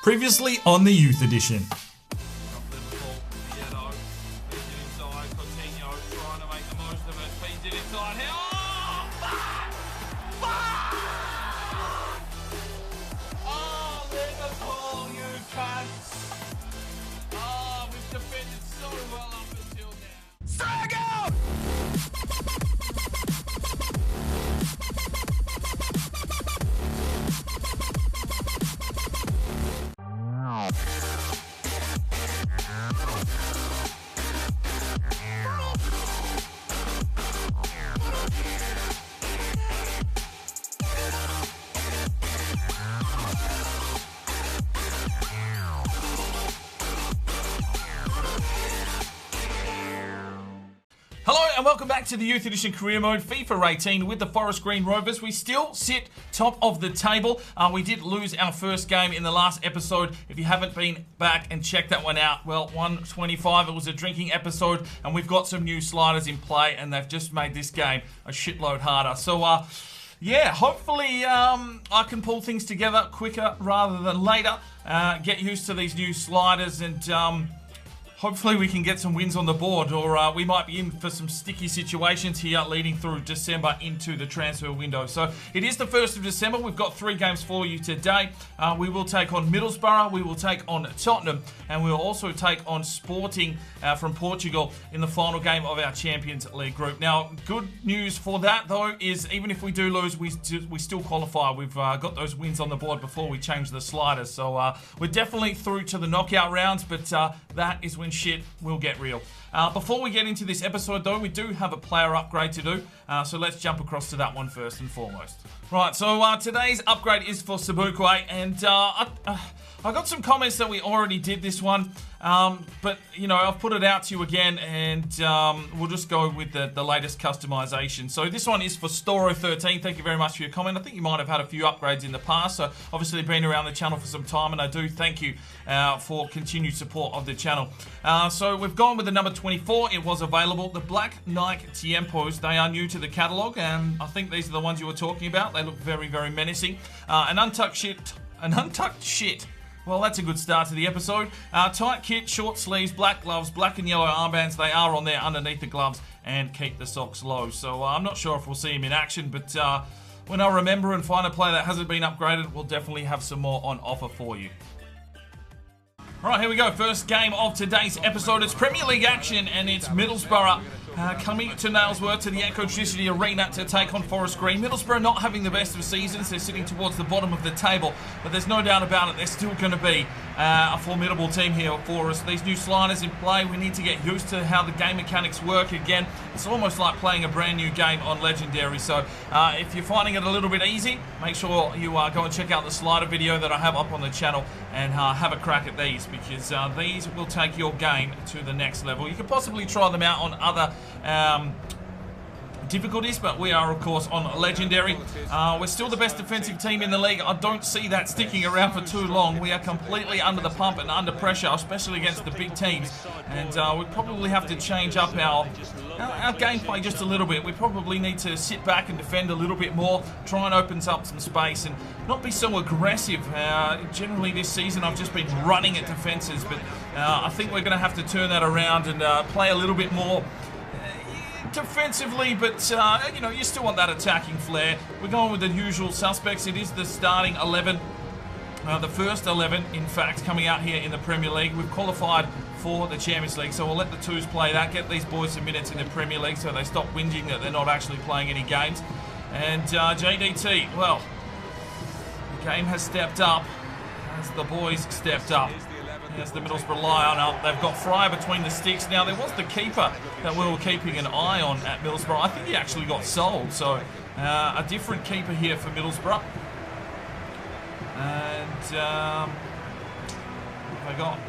Previously on the Youth Edition. We've defended so well up until now. Strike out! Hello and welcome back to the Youth Edition Career Mode FIFA 18 with the Forest Green Rovers. We still sit top of the table. We did lose our first game in the last episode. If you haven't been back and checked that one out, well, 125, it was a drinking episode, and we've got some new sliders in play, and they've just made this game a shitload harder. So, yeah, hopefully I can pull things together quicker rather than later. Get used to these new sliders and hopefully we can get some wins on the board, or we might be in for some sticky situations here leading through December into the transfer window. So it is the 1st of December. We've got 3 games for you today. We will take on Middlesbrough, we will take on Tottenham, and we will also take on Sporting from Portugal in the final game of our Champions League group. Now, good news for that, though, is even if we do lose, we still qualify. We've got those wins on the board before we change the sliders. So we're definitely through to the knockout rounds, but that is when shit will get real. Before we get into this episode, though, we do have a player upgrade to do, so let's jump across to that one first and foremost. Right, so today's upgrade is for Sabukwe, and I got some comments that we already did this one, but, you know, I've put it out to you again, and we'll just go with the latest customization. So this one is for Storo13. Thank you very much for your comment. I think you might have had a few upgrades in the past, so obviously been around the channel for some time, and I do thank you for continued support of the channel. So we've gone with the number 24. It was available. The Black Nike Tiempos, they are new to the catalogue, and I think these are the ones you were talking about. They look very, very menacing. An untucked shit. Well, that's a good start to the episode. Tight kit, short sleeves, black gloves, black and yellow armbands. They are on there underneath the gloves, and keep the socks low. So I'm not sure if we'll see him in action, but when I remember and find a player that hasn't been upgraded, we'll definitely have some more on offer for you. Right, here we go. First game of today's episode. It's Premier League action, and it's Middlesbrough coming to Nailsworth to the Ecotricity Arena to take on Forest Green. Middlesbrough not having the best of seasons. They're sitting towards the bottom of the table, but there's no doubt about it. They're still going to be a formidable team here for us. These new sliders in play, we need to get used to how the game mechanics work again. It's almost like playing a brand new game on Legendary. So if you're finding it a little bit easy, make sure you go and check out the slider video that I have up on the channel and have a crack at these, because these will take your game to the next level. You could possibly try them out on other difficulties, but we are of course on Legendary. We're still the best defensive team in the league. I don't see that sticking around for too long. We are completely under the pump and under pressure, especially against the big teams, and we probably have to change up our gameplay just a little bit. We probably need to sit back and defend a little bit more, try and open up some space and not be so aggressive. Generally this season I've just been running at defences, but I think we're going to have to turn that around and play a little bit more defensively, but you know, you still want that attacking flair. We're going with the usual suspects. It is the starting 11, the first 11 in fact coming out here in the Premier League. We've qualified for the Champions League, so we'll let the twos play that, get these boys some minutes in the Premier League so they stop whinging that they're not actually playing any games. And JDT, well, the game has stepped up as the boys stepped up. There's the Middlesbrough Lion up. They've got Fryer between the sticks. Now, there was the keeper that we were keeping an eye on at Middlesbrough. I think he actually got sold, so a different keeper here for Middlesbrough. And what have they got?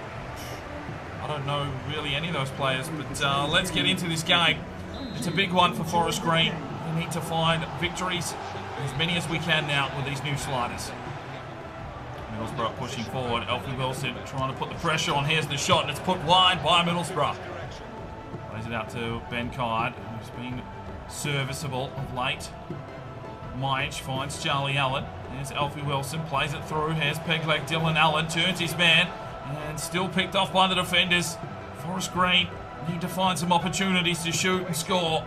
I don't know really any of those players, but let's get into this game. It's a big one for Forest Green. We need to find victories, as many as we can now with these new sliders. Middlesbrough pushing forward. Alfie Wilson trying to put the pressure on. Here's the shot, and it's put wide by Middlesbrough. Plays it out to Ben Kide, who's been serviceable of late. Maich finds Charlie Allen. Here's Alfie Wilson, plays it through. Here's peg-leg Dylan Allen, turns his man, and still picked off by the defenders. Forest Green need to find some opportunities to shoot and score.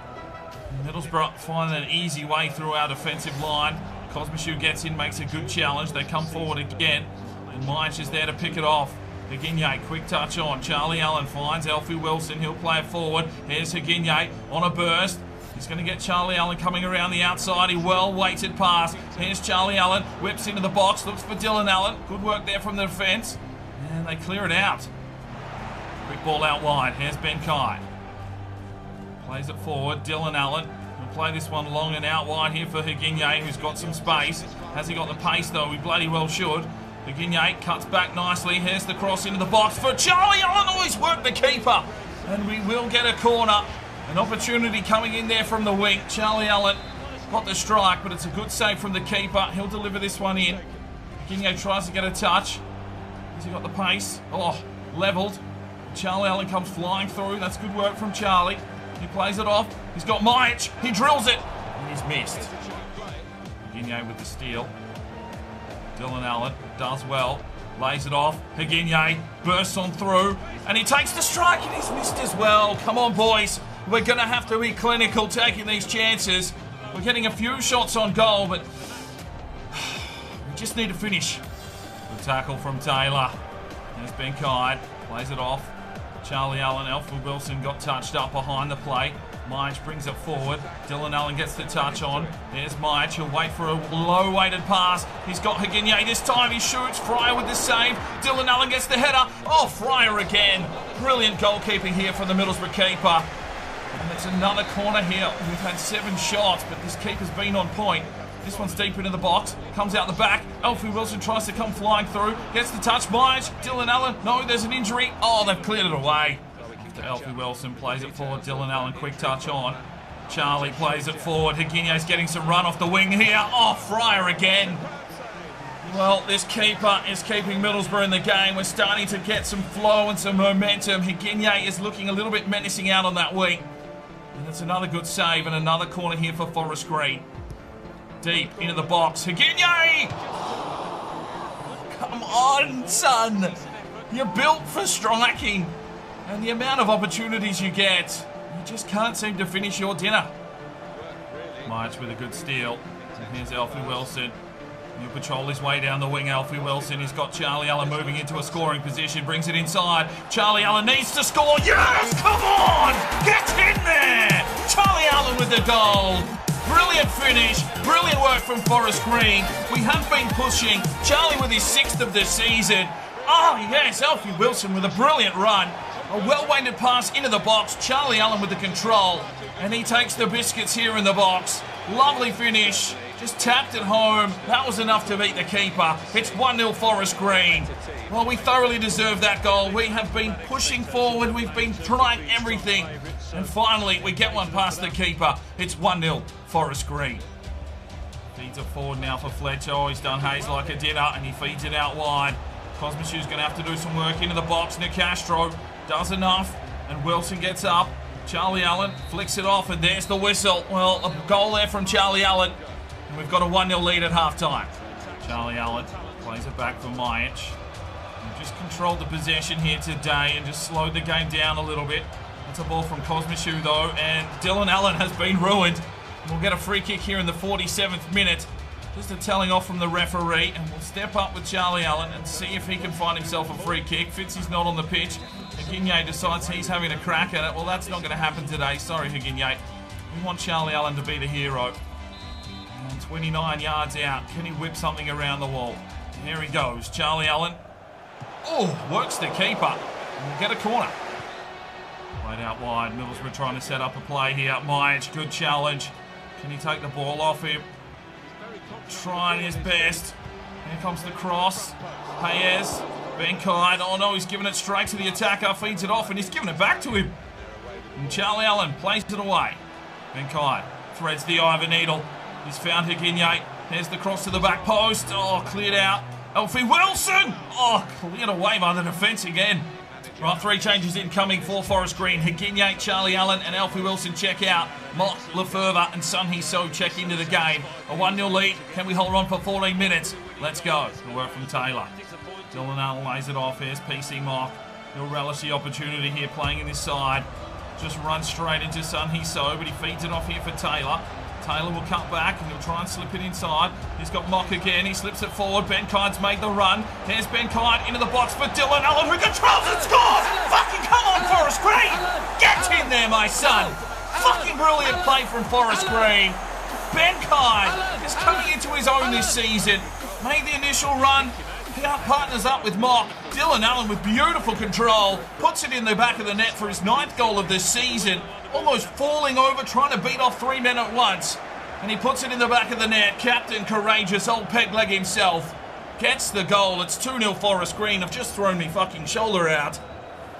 Middlesbrough find an easy way through our defensive line. Cosmichu gets in, makes a good challenge. They come forward again, and Mych is there to pick it off. Higigne, quick touch on. Charlie Allen finds Alfie Wilson. He'll play it forward. Here's Higigne on a burst. He's going to get Charlie Allen coming around the outside. He well-weighted pass. Here's Charlie Allen. Whips into the box. Looks for Dylan Allen. Good work there from the defence. And they clear it out. Quick ball out wide. Here's Ben Kai. Plays it forward. Dylan Allen. He'll play this one long and out wide here for Higigne, who's got some space. Has he got the pace, though? He bloody well should. Higigne cuts back nicely. Here's the cross into the box for Charlie Allen. Oh, he's worked the keeper. And we will get a corner. An opportunity coming in there from the wing. Charlie Allen got the strike, but it's a good save from the keeper. He'll deliver this one in. Higigne tries to get a touch. Has he got the pace? Oh, levelled. Charlie Allen comes flying through. That's good work from Charlie. He plays it off. He's got Mych. He drills it. And he's missed. Higigne with the steal. Dylan Allen does well. Lays it off. Higigne bursts on through. And he takes the strike and he's missed as well. Come on, boys. We're going to have to be clinical taking these chances. We're getting a few shots on goal, but we just need to finish. Good tackle from Taylor. There's Ben Kai. Plays it off. Charlie Allen, Alfie Wilson got touched up behind the play. Mych brings it forward. Dylan Allen gets the touch on. There's Mych. He'll wait for a low-weighted pass. He's got Higigne this time. He shoots. Fryer with the save. Dylan Allen gets the header. Oh, Fryer again. Brilliant goalkeeping here from the Middlesbrough keeper. And it's another corner here. We've had 7 shots, but this keeper's been on point. This one's deep into the box. Comes out the back. Alfie Wilson tries to come flying through. Gets the touch. Mych. Dylan Allen. No, there's an injury. Oh, they've cleared it away. After Alfie Wilson plays it forward. Dylan Allen, quick touch on. Charlie plays it forward. Higigne's getting some run off the wing here. Oh, Fryer again. Well, this keeper is keeping Middlesbrough in the game. We're starting to get some flow and some momentum. Higigne is looking a little bit menacing out on that wing. And it's another good save and another corner here for Forest Green. Deep into the box. Higigne! Come on, son. You're built for striking. And the amount of opportunities you get, you just can't seem to finish your dinner. Mych with a good steal. And here's Alfie Wilson. He'll patrol his way down the wing. Alfie Wilson. He's got Charlie Allen moving into a scoring position. Brings it inside. Charlie Allen needs to score. Yes! Come on! Get in there! Charlie Allen with the goal. Brilliant finish. Brilliant work from Forest Green. We have been pushing. Charlie with his 6th of the season. Oh, yes. Alfie Wilson with a brilliant run. A well-weighted pass into the box. Charlie Allen with the control. And he takes the biscuits here in the box. Lovely finish. Just tapped it home. That was enough to beat the keeper. It's 1-0 Forest Green. Well, we thoroughly deserve that goal. We have been pushing forward. We've been trying everything. And finally, we get one past the keeper. It's 1-0 Forest Green. Feeds it forward now for Fletcher. Oh, he's done Hayes like a dinner, and he feeds it out wide. Cosmichu's going to have to do some work into the box. Nicastro does enough, and Wilson gets up. Charlie Allen flicks it off, and there's the whistle. Well, a goal there from Charlie Allen. And we've got a 1-0 lead at half-time. Charlie Allen plays it back for Mych. Just controlled the possession here today and just slowed the game down a little bit. That's a ball from Cosmichu, though, and Dylan Allen has been ruined. We'll get a free kick here in the 47th minute. Just a telling off from the referee, and we'll step up with Charlie Allen and see if he can find himself a free kick. Fitzy's not on the pitch. Higigne decides he's having a crack at it. Well, that's not going to happen today. Sorry, Higigne. We want Charlie Allen to be the hero. And 29 yards out. Can he whip something around the wall? Here he goes. Charlie Allen. Oh, works the keeper. And we'll get a corner. Played out wide. Middlesbrough trying to set up a play here. Mych, good challenge. Can he take the ball off him? Trying his best. Here comes the cross. Hayes. Ben Kai. Oh no, he's giving it straight to the attacker. Feeds it off and he's giving it back to him. And Charlie Allen plays it away. Ben Kai threads the eye of a needle. He's found Higigne. There's the cross to the back post. Oh, cleared out. Alfie Wilson. Oh, cleared away by the defence again. Right, 3 changes incoming for Forest Green. Higinye, Charlie Allen and Alfie Wilson check out. Mock, Lefebvre and Sun Hee So check into the game. A 1-0 lead. Can we hold on for 14 minutes? Let's go. Good work from Taylor. Dylan Allen lays it off. Here's PC Mock. He'll relish the opportunity here playing in this side. Just runs straight into Sun Hee So, but he feeds it off here for Taylor. Taylor will cut back and he'll try and slip it inside. He's got Mock again. He slips it forward. Ben Kide's made the run. Here's Ben Kide into the box for Dylan Allen, who controls and scores! Fucking come on, Forest Green! Get in there, my son! Fucking brilliant play from Forest Green. Ben Kide is coming into his own this season. Made the initial run. He partners up with Mock. Dylan Allen with beautiful control. Puts it in the back of the net for his 9th goal of the season. Almost falling over, trying to beat off 3 men at once. And he puts it in the back of the net. Captain Courageous, old peg leg himself, gets the goal. It's 2-0 Forest Green. I've just thrown me fucking shoulder out.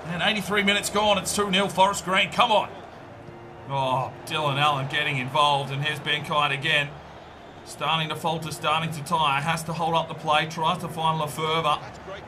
And 83 minutes gone. It's 2-0 Forest Green. Come on. Oh, Dylan Allen getting involved. And here's Ben Kite again. Starting to falter, starting to tire. Has to hold up the play. Tries to find Lefebvre.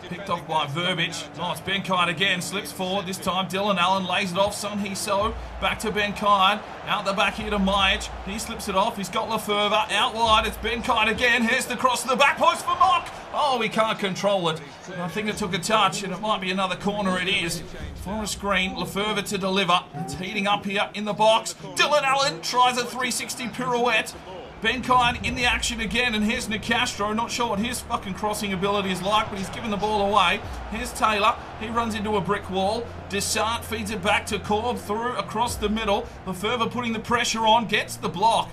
Picked off by Verbic. Oh, it's Ben Kite again. Slips forward. This time Dylan Allen lays it off. Sun Hee So. Back to Ben Kite. Out the back here to Majic. He slips it off. He's got Lefebvre. Out wide. It's Ben Kite again. Here's the cross to the back post for Mock. Oh, he can't control it. I think it took a touch and it might be another corner. It is. Forest Green. Lefebvre to deliver. It's heating up here in the box. Dylan Allen tries a 360 pirouette. Ben Kine in the action again, and here's Nicastro. Not sure what his fucking crossing ability is like, but he's given the ball away. Here's Taylor. He runs into a brick wall. Desart feeds it back to Korb, through across the middle. Lefebvre putting the pressure on, gets the block.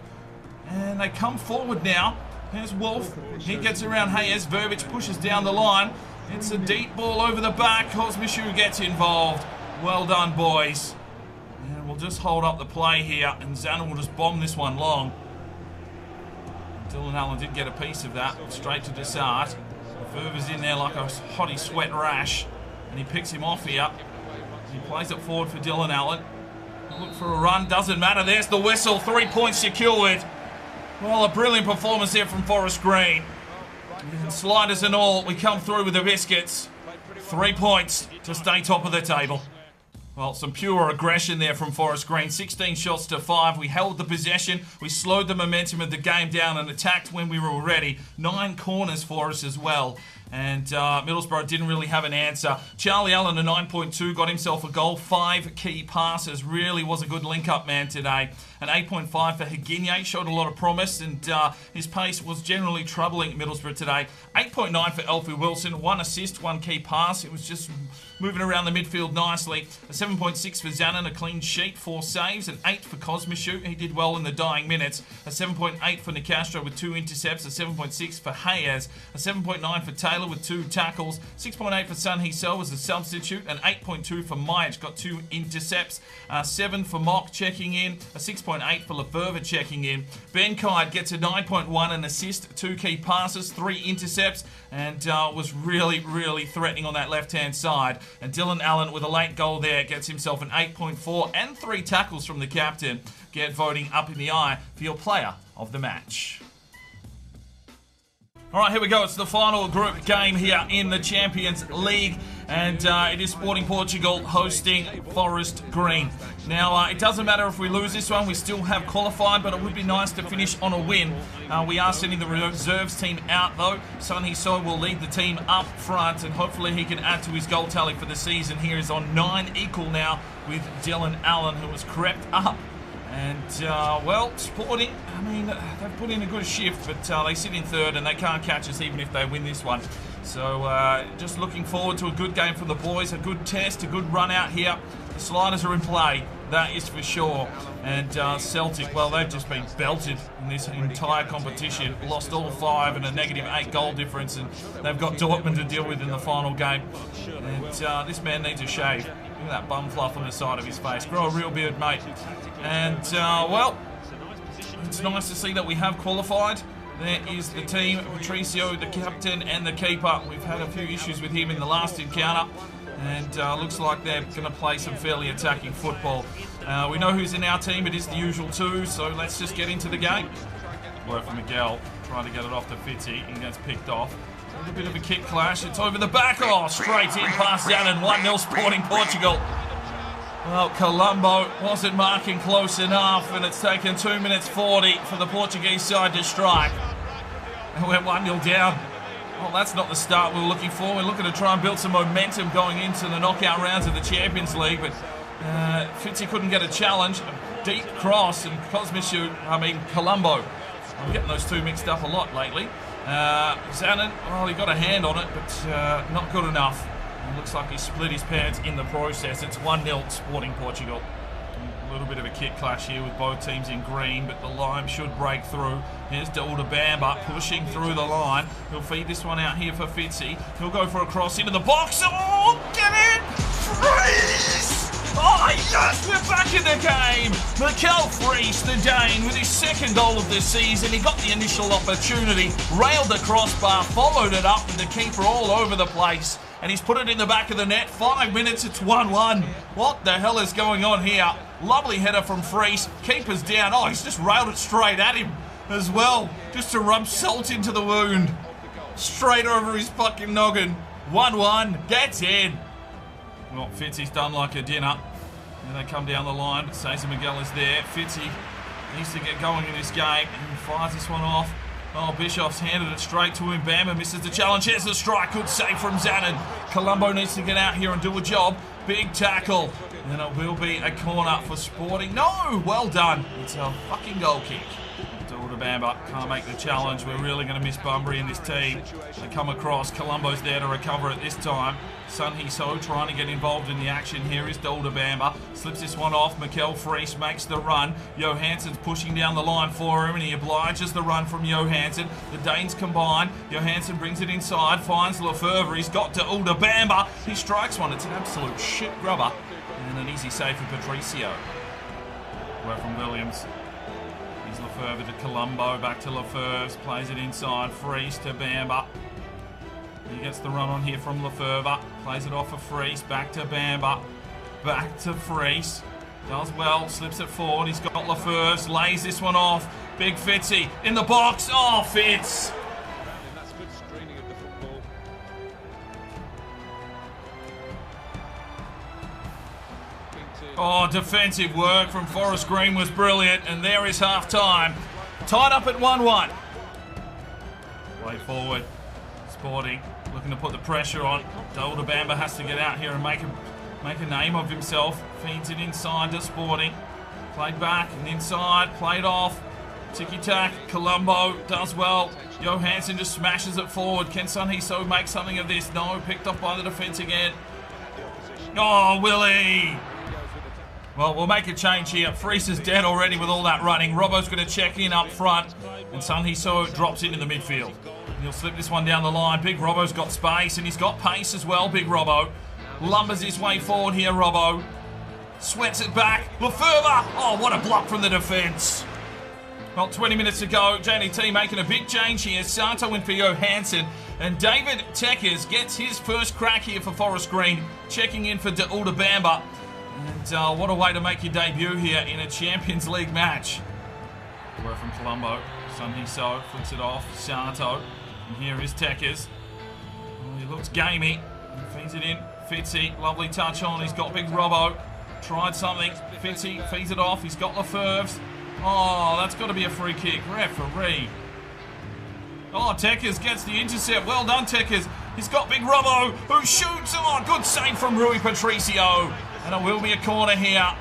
And they come forward now. Here's Wolf. He gets around Hayes. Verbic pushes down the line. It's a deep ball over the back. Kosmishu gets involved. Well done, boys. And we'll just hold up the play here, and Zana will just bomb this one long. Dylan Allen did get a piece of that, straight to Desart. Lefebvre's in there like a hottie sweat rash, and he picks him off here. He plays it forward for Dylan Allen. Look for a run, doesn't matter. There's the whistle, 3 points secured. Well, a brilliant performance here from Forest Green. And sliders and all, we come through with the biscuits. 3 points to stay top of the table. Well, some pure aggression there from Forest Green. 16 shots to 5. We held the possession. We slowed the momentum of the game down and attacked when we were ready. 9 corners for us as well. And Middlesbrough didn't really have an answer. Charlie Allen, a 9.2, got himself a goal. 5 key passes. Really was a good link-up man today. An 8.5 for Higinye. Showed a lot of promise, and his pace was generally troubling Middlesbrough today. 8.9 for Alfie Wilson. 1 assist, 1 key pass. It was just moving around the midfield nicely. A 7.6 for Zanin, a clean sheet, 4 saves. An 8 for Kosmishu. He did well in the dying minutes. A 7.8 for Nicastro with 2 intercepts. A 7.6 for Hayes. A 7.9 for Taylor with 2 tackles. 6.8 for Sun Hee So as a substitute. An 8.2 for Majic, got 2 intercepts. 7 for Mock checking in. A 6.8 for Lefebvre checking in. Ben Kide gets a 9.1, an assist, 2 key passes, 3 intercepts, and was really, really threatening on that left-hand side. And Dylan Allen with a late goal there gets himself an 8.4 and 3 tackles from the captain. Get voting up in the eye for your player of the match. All right, here we go. It's the final group game here in the Champions League, and it is Sporting Portugal hosting Forest Green. Now, it doesn't matter if we lose this one. We still have qualified, but it would be nice to finish on a win. We are sending the reserves team out, though. Sun Hee So will lead the team up front, and hopefully he can add to his goal tally for the season. He is on 9 equal now with Dylan Allen, who has crept up. And, well, Sporting, I mean, they've put in a good shift, but they sit in 3rd and they can't catch us even if they win this one. So, just looking forward to a good game for the boys, a good test, a good run out here. The sliders are in play, that is for sure. And Celtic, well, they've just been belted in this entire competition. Lost all 5 and a -8 goal difference, and they've got Dortmund to deal with in the final game. And this man needs a shave. Look at that bum fluff on the side of his face. Grow a real beard, mate. And, well, it's nice to see that we have qualified. There is the team, Patricio, the captain, and the keeper. We've had a few issues with him in the last encounter, and looks like they're going to play some fairly attacking football. We know who's in our team. It is the usual 2, so let's just get into the game. Work for Miguel, trying to get it off to Fitzy, and gets picked off. A bit of a kick clash. It's over the back. Oh, straight in past Zanin. 1-0 Sporting Portugal. Well, Colombo wasn't marking close enough, and it's taken 2 minutes 40 for the Portuguese side to strike. And we're 1-0 down. Well, that's not the start we were looking for. We're looking to try and build some momentum going into the knockout rounds of the Champions League, but Fitzy couldn't get a challenge. A deep cross, and Colombo. I'm getting those two mixed up a lot lately. Zanin, well, he got a hand on it, but not good enough. It looks like he split his pants in the process. It's 1-0 Sporting Portugal. A little bit of a kick clash here with both teams in green, but the line should break through. Here's Bamba pushing through the line. He'll feed this one out here for Fitzy. He'll go for a cross into the box. Oh, get it! Freeze! Oh, yes, we're back in the game. Mikel Freeze, the Dane, with his second goal of the season. He got the initial opportunity, railed the crossbar, followed it up with the keeper all over the place, and he's put it in the back of the net. 5 minutes, it's 1-1. What the hell is going on here? Lovely header from Freeze. Keeper's down. Oh, he's just railed it straight at him as well, just to rub salt into the wound. Straight over his fucking noggin. 1-1, gets in. Well, Fitzy's done like a dinner. And they come down the line, but Cesar Miguel is there. Fitzy needs to get going in this game. And he fires this one off. Oh, Bischoff's handed it straight to him. Bamba misses the challenge. Here's the strike. Good save from Zanin. Colombo needs to get out here and do a job. Big tackle. And it will be a corner for Sporting. No! Well done. It's a fucking goal kick. Bamba can't make the challenge. We're really going to miss Bunbury in this team. They come across. Colombo's there to recover it this time. Sun Hee-so trying to get involved in the action. Here is Bamba. Slips this one off. Mikel Freese makes the run. Johansson's pushing down the line for him, and he obliges the run from Johansson. The Danes combine. Johansson brings it inside. Finds Lefebvre. He's got Bamba. He strikes one. It's an absolute shit grubber. And an easy save for Patricio. Work from Williams. Lefebvre to Colombo, back to Lefebvre, plays it inside, Freeze to Bamba. He gets the run on here from Lefebvre, plays it off for Freeze, back to Bamba, back to Freeze, does well, slips it forward, he's got Lefebvre, lays this one off, big Fitzy in the box, oh Fitz! Oh, defensive work from Forest Green was brilliant, and there is half-time. Tied up at 1-1. Way forward. Sporting looking to put the pressure on. Bamba has to get out here and make a name of himself. Feeds it inside to Sporting. Played back and inside, played off. Tiki-tack, Colombo does well. Johansson just smashes it forward. Can Sun Hee-so make something of this? No, picked off by the defence again. Oh, Willie! Well, we'll make a change here. Freese is dead already with all that running. Robbo's going to check in up front. And Sun Hee-so drops into the midfield. He'll slip this one down the line. Big Robbo's got space, and he's got pace as well, Big Robbo. Lumbers his way forward here, Robbo. Sweats it back. Lefebvre! Oh, what a block from the defence. Well, 20 minutes to go. JNT making a big change here. Santo in for Johansson. And David Tekers gets his first crack here for Forest Green. Checking in for Bamba. And what a way to make your debut here in a Champions League match. Work from Colombo. Sun Hee-so flicks it off. Santo. And here is Tekers. Oh, he looks gamey. He feeds it in. Fitzy, lovely touch on. He's got Big Robbo. Tried something. Fitzy feeds it off. He's got Lefebvre. Oh, that's got to be a free kick. Referee. Oh, Tekers gets the intercept. Well done, Tekers. He's got Big Robbo, who shoots. Oh, good save from Rui Patricio. And it will be a corner here.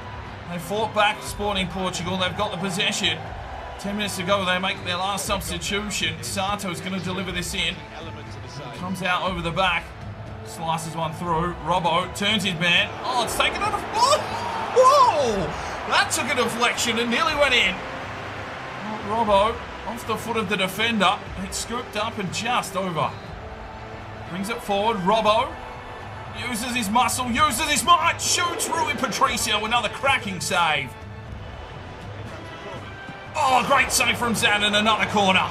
They fought back, Sporting Portugal. They've got the possession. 10 minutes to go, they make their last substitution. Sato's going to deliver this in. Comes out over the back. Slices one through. Robbo turns his man. Oh, it's taken out of... Whoa! That took a deflection and nearly went in. Oh, Robbo off the foot of the defender. It's scooped up and just over. Brings it forward. Robbo uses his muscle, uses his might, shoots Rui Patricio, another cracking save. Oh, great save from Zanin, another corner.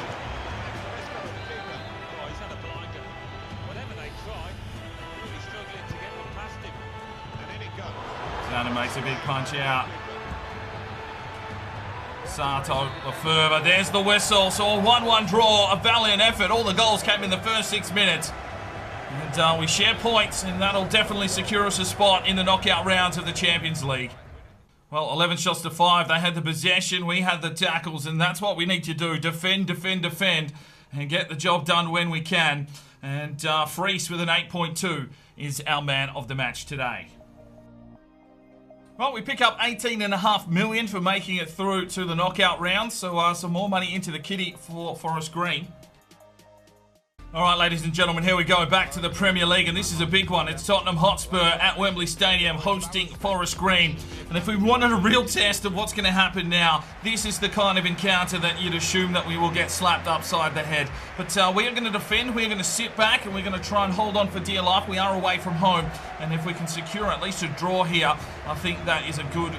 Zanin makes a big punch out. Sato, Lefebvre, there's the whistle. So a 1-1 draw, a valiant effort. All the goals came in the first 6 minutes. And we share points, and that'll definitely secure us a spot in the knockout rounds of the Champions League. Well, 11 shots to 5. They had the possession, we had the tackles, and that's what we need to do. Defend, defend, defend, and get the job done when we can. And Freese with an 8.2 is our man of the match today. Well, we pick up 18.5 million for making it through to the knockout round, so some more money into the kitty for Forest Green. All right, ladies and gentlemen, here we go, back to the Premier League, and this is a big one. It's Tottenham Hotspur at Wembley Stadium hosting Forest Green. And if we wanted a real test of what's going to happen now, this is the kind of encounter that you'd assume that we will get slapped upside the head. But we are going to defend, we are going to sit back, and we're going to try and hold on for dear life. We are away from home, and if we can secure at least a draw here, I think that is a good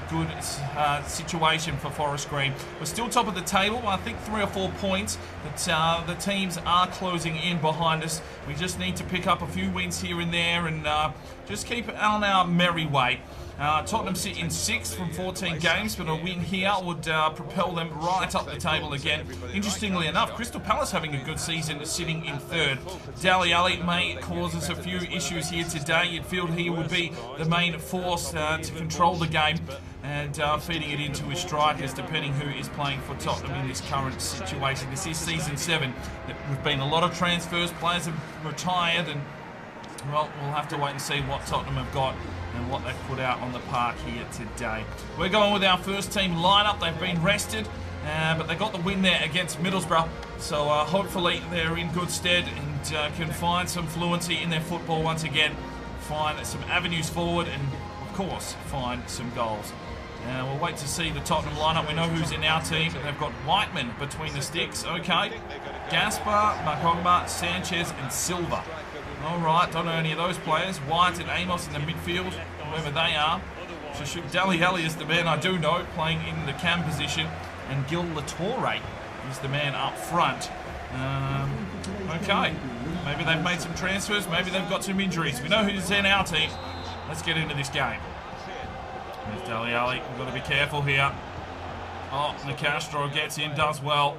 situation for Forest Green. We're still top of the table, I think 3 or 4 points, but the teams are closing in behind us. We just need to pick up a few wins here and there and just keep on our merry way. Tottenham sit in 6th from 14 games, but a win here would propel them right up the table again. Interestingly enough, Crystal Palace having a good season, sitting in 3rd. Dele Alli may cause us a few issues here today. You'd feel he would be the main force to control the game and feeding it into his strikers, depending who is playing for Tottenham in this current situation. This is season 7. There've been a lot of transfers, players have retired, and well, we'll have to wait and see what Tottenham have got and what they've put out on the park here today. We're going with our first team lineup. They've been rested, but they got the win there against Middlesbrough. So hopefully they're in good stead and can find some fluency in their football once again, find some avenues forward, and of course find some goals. We'll wait to see the Tottenham lineup. We know who's in our team. They've got Whiteman between the sticks. Okay. Gaspar, Makogba, Sanchez, and Silva. All right, don't know any of those players. White and Amos in the midfield, whoever they are. Dele Alli is the man I do know, playing in the cam position. And Gil Latore is the man up front. Okay. Maybe they've made some transfers. Maybe they've got some injuries. We know who's in our team. Let's get into this game. There's Dele Alli. We've got to be careful here. Oh, Nicastro gets in, does well.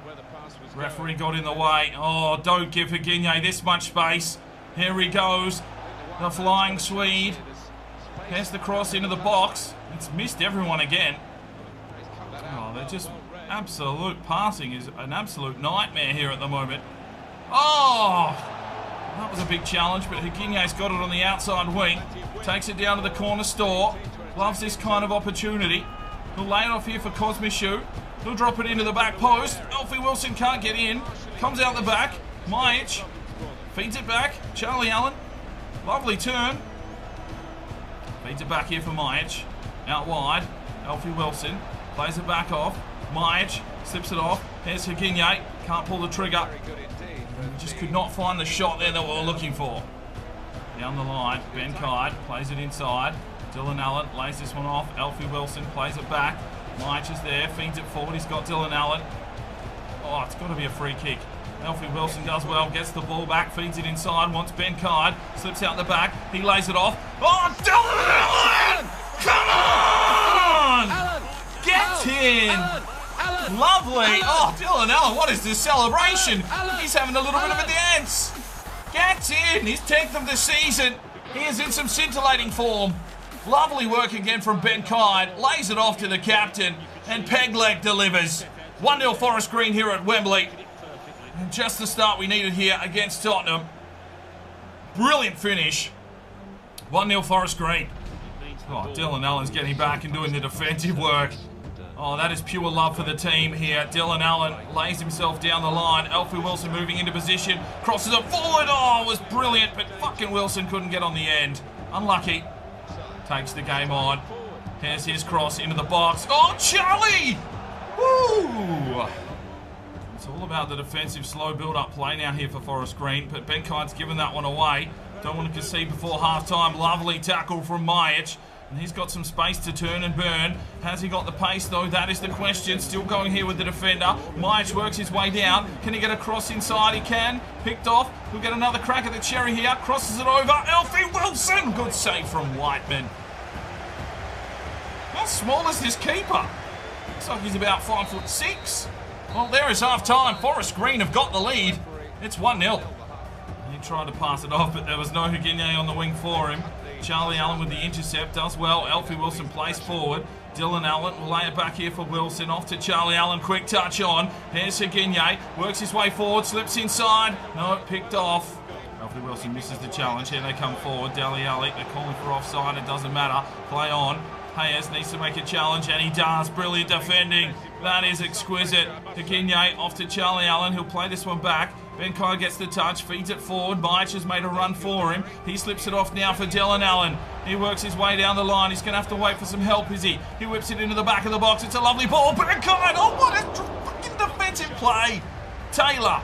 Referee got in the way. Oh, don't give Higuiñe this much space. Here he goes. The flying Swede. Has the cross into the box. It's missed everyone again. Oh, they're just absolute passing is an absolute nightmare here at the moment. Oh! That was a big challenge, but Higuiñe's got it on the outside wing. Takes it down to the corner store. Loves this kind of opportunity. He'll lay it off here for Kosmishu. He'll drop it into the back post. Alfie Wilson can't get in. Comes out the back. Majic feeds it back. Charlie Allen. Lovely turn. Feeds it back here for Majic. Out wide. Alfie Wilson plays it back off. Majic slips it off. Here's Higuiñe. Can't pull the trigger. Just could not find the shot there that we were looking for. Down the line. Ben Kide plays it inside. Dylan Allen lays this one off. Alfie Wilson plays it back. Majic is there. Feeds it forward. He's got Dylan Allen. Oh, it's got to be a free kick. Alfie Wilson does well, gets the ball back, feeds it inside, wants Ben Kide, slips out the back, he lays it off. Oh, Dylan Allen! Come on! Allen! Get in! Allen! Lovely! Oh, Dylan Allen, what is this celebration? Allen! He's having a little bit of a dance. Gets in, his 10th of the season. He is in some scintillating form. Lovely work again from Ben Kide, lays it off to the captain, and Pegleg delivers. 1-0 Forest Green here at Wembley. And just the start we needed here against Tottenham. Brilliant finish. 1-0 Forest Green. Oh, Dylan Allen's getting back and doing the defensive work. Oh, that is pure love for the team here. Dylan Allen lays himself down the line. Alfie Wilson moving into position. Crosses it forward. Oh, it was brilliant, but fucking Wilson couldn't get on the end. Unlucky. Takes the game on. Here's his cross into the box. Oh, Charlie! Woo! It's all about the defensive slow build-up play now here for Forest Green, but Ben Kide's given that one away. Don't want to concede before half-time. Lovely tackle from Majic, and he's got some space to turn and burn. Has he got the pace, though? That is the question. Still going here with the defender. Majic works his way down. Can he get a cross inside? He can. Picked off. We'll get another crack at the cherry here. Crosses it over. Alfie Wilson! Good save from Whiteman. How small is this keeper? Looks like he's about 5'6". Well, there is half-time. Forest Green have got the lead. It's 1-0. He tried to pass it off, but there was no Higuiñe on the wing for him. Charlie Allen with the intercept does well. Alfie Wilson plays forward. Dylan Allen will lay it back here for Wilson. Off to Charlie Allen. Quick touch on. Here's Higuiñe. Works his way forward. Slips inside. No, picked off. Alfie Wilson misses the challenge. Here they come forward. Dele Alli. They're calling for offside. It doesn't matter. Play on. Hayes needs to make a challenge, and he does. Brilliant defending. That is exquisite. Higuiñe off to Charlie Allen. He'll play this one back. Ben Kai gets the touch, feeds it forward. Mych has made a run for him. He slips it off now for Dylan Allen. He works his way down the line. He's going to have to wait for some help, is he? He whips it into the back of the box. It's a lovely ball. Ben Kai, oh, what a fucking defensive play. Taylor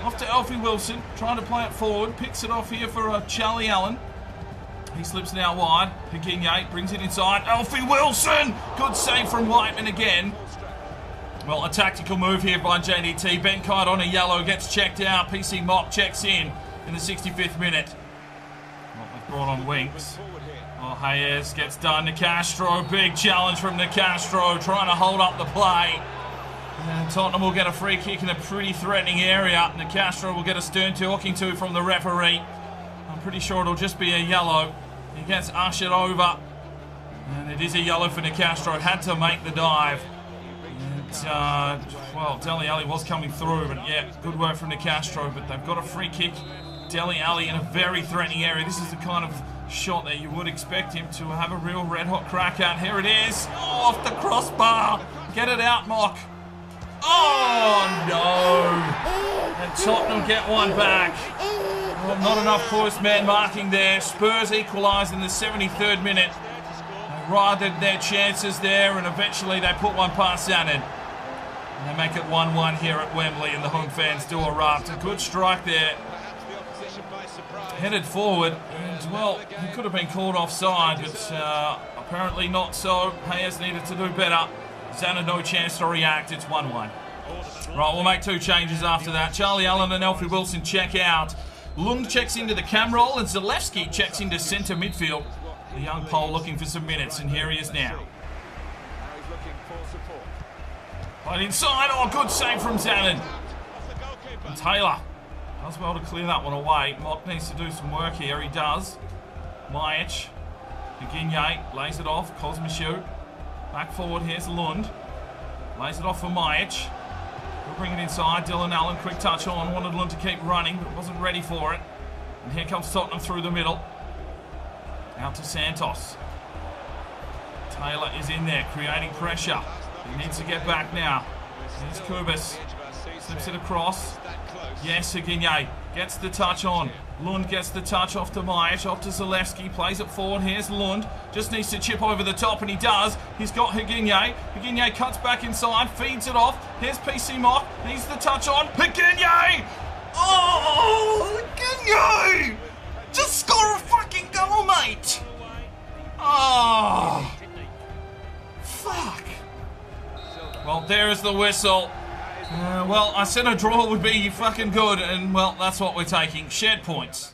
off to Alfie Wilson, trying to play it forward. Picks it off here for Charlie Allen. He slips it out wide. Higuiñe brings it inside. Alfie Wilson! Good save from Whiteman again. Well, a tactical move here by JDT. Ben Kite on a yellow, gets checked out. PC Mock checks in the 65th minute. Well, they've brought on Winks. Oh, Hayes gets done. Nicastro, big challenge from Nicastro, trying to hold up the play. And Tottenham will get a free kick in a pretty threatening area. Nicastro will get a stern talking to from the referee. I'm pretty sure it'll just be a yellow. He gets ushered over. And it is a yellow for Nicastro. Had to make the dive. Well, Dele Alli was coming through, but yeah, good work from Nicastro, but they've got a free kick. Dele Alli in a very threatening area. This is the kind of shot that you would expect him to have a real red-hot crack at. Here it is. Oh, off the crossbar. Get it out, Mock. Oh, no. And Tottenham get one back. Well, not enough Pos Marking there. Spurs equalise in the 73rd minute. They righted their chances there, and eventually they put one past Zanin. And they make it 1-1 here at Wembley, and the home fans do erupt. A good strike there. Headed forward, and well, he could have been called offside, but apparently not so. Hayes needed to do better. Zanin no chance to react. It's 1-1. Right, we'll make two changes after that. Charlie Allen and Alfie Wilson check out. Lund checks into the cam roll, and Zalewski checks into centre midfield. The young Pole looking for some minutes, and here he is now. Right inside. Oh, good save from Zanin. And Taylor does well to clear that one away. Mock needs to do some work here. He does. Mych. Higuiñe lays it off. Kosmishu. Back forward. Here's Lund. Lays it off for Mych. We'll bring it inside. Dylan Allen, quick touch on. Wanted Lund to keep running, but wasn't ready for it. And here comes Tottenham through the middle. Out to Santos. Taylor is in there, creating pressure. He needs to get back now. Here's Kubis. Slips it across. Yes, Higuiñe gets the touch on. Lund gets the touch off to Mych, off to Zalewski, plays it forward. Here's Lund. Just needs to chip over the top, and he does. He's got Higuiñe. Higuiñe cuts back inside, feeds it off. Here's PC Mock. Needs the touch on. Higuiñe! Oh, Higuiñe! Just score a fucking goal, mate! Oh, fuck. Well, there is the whistle. Well, I said a draw would be fucking good, and well, that's what we're taking. Shared points.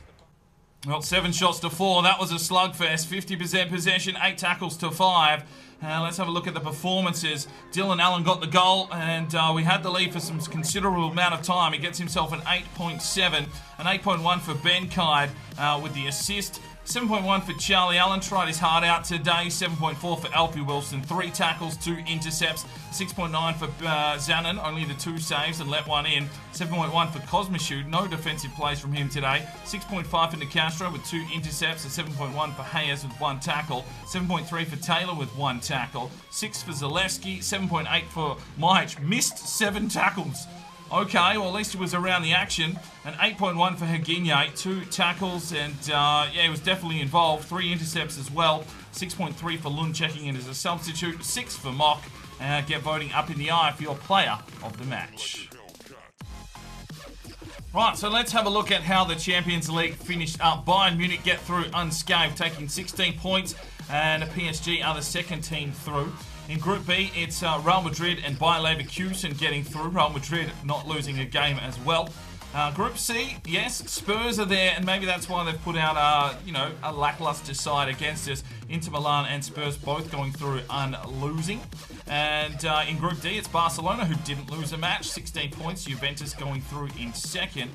Well, 7 shots to 4. That was a slugfest. 50% possession, 8 tackles to 5. Let's have a look at the performances. Dylan Allen got the goal, and we had the lead for some considerable amount of time. He gets himself an 8.7, an 8.1 for Ben Kide with the assist. 7.1 for Charlie Allen, tried his heart out today. 7.4 for Alfie Wilson, 3 tackles, 2 intercepts. 6.9 for Zanin, only the 2 saves and let one in. 7.1 for Kosmishu, no defensive plays from him today. 6.5 for Nicastro with 2 intercepts. And 7.1 for Hayes with 1 tackle. 7.3 for Taylor with 1 tackle. 6 for Zalewski, 7.8 for Mych, missed 7 tackles. Okay, well, at least he was around the action. An 8.1 for Higuiñe, 2 tackles, and yeah, he was definitely involved. 3 intercepts as well. 6.3 for Lund checking in as a substitute. 6 for Mock. Get voting up in the eye for your player of the match. Right, so let's have a look at how the Champions League finished up. Bayern Munich get through unscathed, taking 16 points, and PSG are the second team through. In Group B, it's Real Madrid and Bayer Leverkusen getting through. Real Madrid not losing a game as well. Group C, yes, Spurs are there, and maybe that's why they've put out a lackluster side against us. Inter Milan and Spurs both going through and losing. And in Group D, it's Barcelona, who didn't lose a match, 16 points. Juventus going through in second.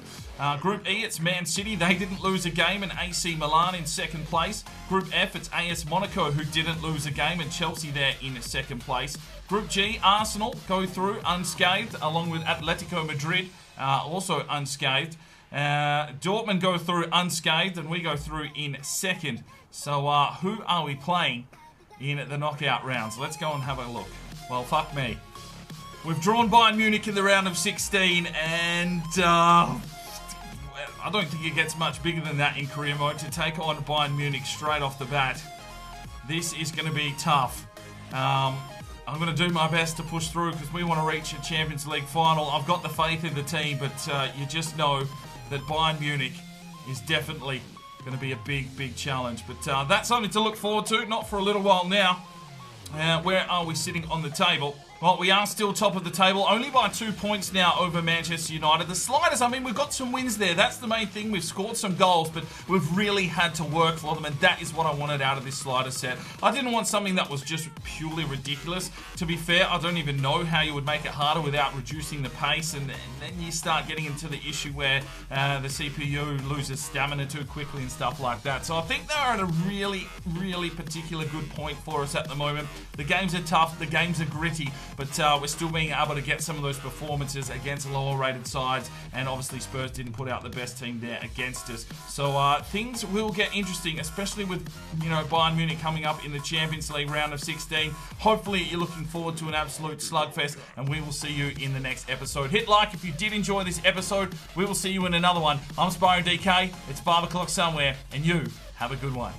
Group E, it's Man City. They didn't lose a game, and AC Milan in second place. Group F, it's AS Monaco, who didn't lose a game, and Chelsea there in second place. Group G, Arsenal go through unscathed, along with Atletico Madrid, also unscathed. Dortmund go through unscathed, and we go through in second. So who are we playing in the knockout rounds? Let's go and have a look. Well, fuck me. We've drawn Bayern Munich in the round of 16, and I don't think it gets much bigger than that in career mode to take on Bayern Munich straight off the bat. This is going to be tough. I'm going to do my best to push through because we want to reach a Champions League final. I've got the faith in the team, but you just know that Bayern Munich is definitely going to be a big challenge. But that's something to look forward to, not for a little while now. Where are we sitting on the table? Well, we are still top of the table, only by 2 points now over Manchester United. The Sliders, I mean, we've got some wins there. That's the main thing. We've scored some goals, but we've really had to work for them, and that is what I wanted out of this Slider set. I didn't want something that was just purely ridiculous. To be fair, I don't even know how you would make it harder without reducing the pace, and then you start getting into the issue where the CPU loses stamina too quickly and stuff like that. So I think they're at a really particular good point for us at the moment. The games are tough, the games are gritty, but we're still being able to get some of those performances against lower rated sides, and obviously Spurs didn't put out the best team there against us. So things will get interesting, especially with, you know, Bayern Munich coming up in the Champions League round of 16. Hopefully you're looking forward to an absolute slugfest, and we will see you in the next episode. Hit like if you did enjoy this episode. We will see you in another one. I'm Spyro DK, it's 5 o'clock somewhere, and you have a good one.